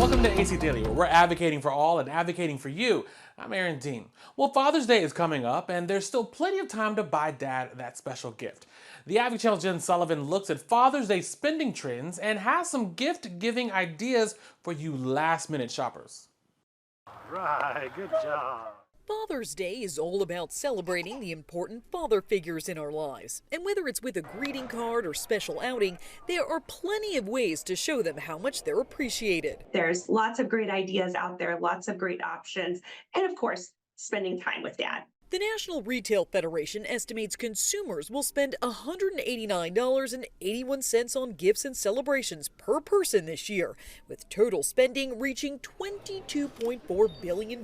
Welcome to AC Daily, where we're advocating for all and advocating for you. I'm Aaron Dean. Well, Father's Day is coming up, and there's still plenty of time to buy Dad that special gift. The Advocate Channel's Jen Sullivan looks at Father's Day spending trends and has some gift-giving ideas for you last-minute shoppers. Right, good job. Father's Day is all about celebrating the important father figures in our lives. And whether it's with a greeting card or special outing, there are plenty of ways to show them how much they're appreciated. There's lots of great ideas out there, lots of great options, and of course, spending time with Dad. The National Retail Federation estimates consumers will spend $189.81 on gifts and celebrations per person this year, with total spending reaching $22.4 billion.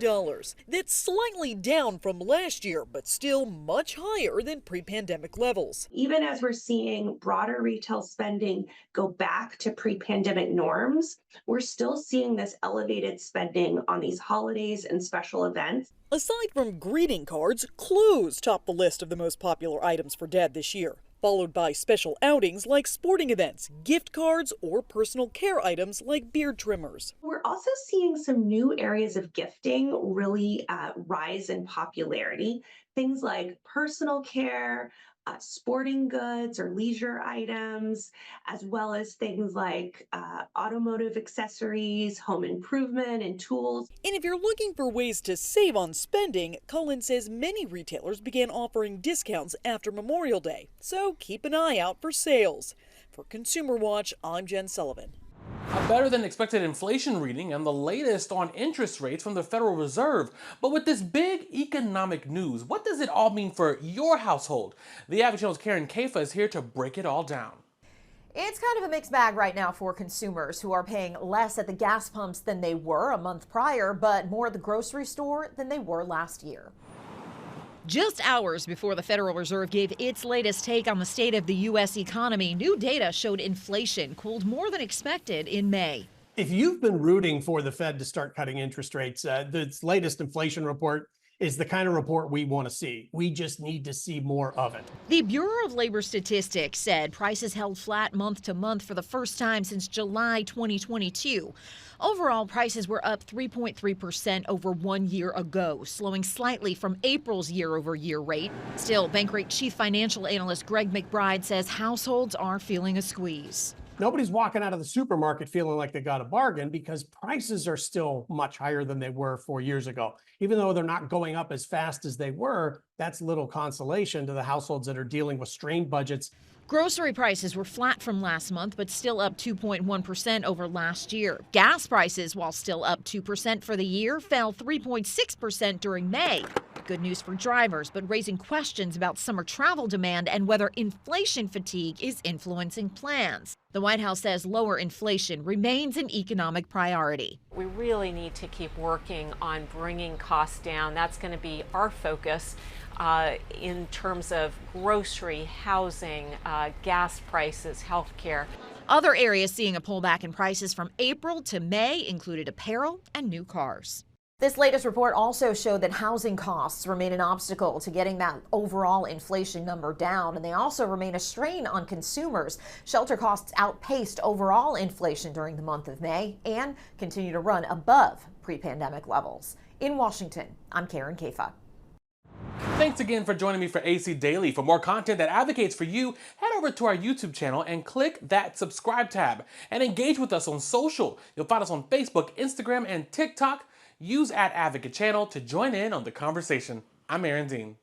That's slightly down from last year, but still much higher than pre-pandemic levels. Even as we're seeing broader retail spending go back to pre-pandemic norms, we're still seeing this elevated spending on these holidays and special events. Aside from greeting cards, clothes top the list of the most popular items for Dad this year, followed by special outings like sporting events, gift cards, or personal care items like beard trimmers. We're also seeing some new areas of gifting really rise in popularity. Things like personal care, sporting goods or leisure items, as well as things like automotive accessories, home improvement, and tools. And if you're looking for ways to save on spending, Cullen says many retailers began offering discounts after Memorial Day, so keep an eye out for sales. For Consumer Watch, I'm Jen Sullivan. A better than expected inflation reading and the latest on interest rates from the Federal Reserve. But with this big economic news, what does it all mean for your household? The Advocate Channel's Karen Kaifa is here to break it all down. It's kind of a mixed bag right now for consumers who are paying less at the gas pumps than they were a month prior, but more at the grocery store than they were last year. Just hours before the Federal Reserve gave its latest take on the state of the U.S. economy, new data showed inflation cooled more than expected in May. If you've been rooting for the Fed to start cutting interest rates, this latest inflation report is the kind of report we want to see. We just need to see more of it. The Bureau of Labor Statistics said prices held flat month to month for the first time since July 2022. Overall, prices were up 3.3% over 1 year ago, slowing slightly from April's year-over-year rate. Still, Bankrate Chief Financial Analyst Greg McBride says households are feeling a squeeze. Nobody's walking out of the supermarket feeling like they got a bargain because prices are still much higher than they were 4 years ago. Even though they're not going up as fast as they were, that's little consolation to the households that are dealing with strained budgets. Grocery prices were flat from last month, but still up 2.1% over last year. Gas prices, while still up 2% for the year, fell 3.6% during May. Good news for drivers, but raising questions about summer travel demand and whether inflation fatigue is influencing plans. The White House says lower inflation remains an economic priority. We really need to keep working on bringing costs down. That's going to be our focus in terms of grocery, housing, gas prices, healthcare. Other areas seeing a pullback in prices from April to May included apparel and new cars. This latest report also showed that housing costs remain an obstacle to getting that overall inflation number down, and they also remain a strain on consumers. Shelter costs outpaced overall inflation during the month of May and continue to run above pre-pandemic levels. In Washington, I'm Karen Kaifa. Thanks again for joining me for AC Daily. For more content that advocates for you, head over to our YouTube channel and click that subscribe tab and engage with us on social. You'll find us on Facebook, Instagram, and TikTok. Use @Advocate Channel to join in on the conversation. I'm Aaron Dean.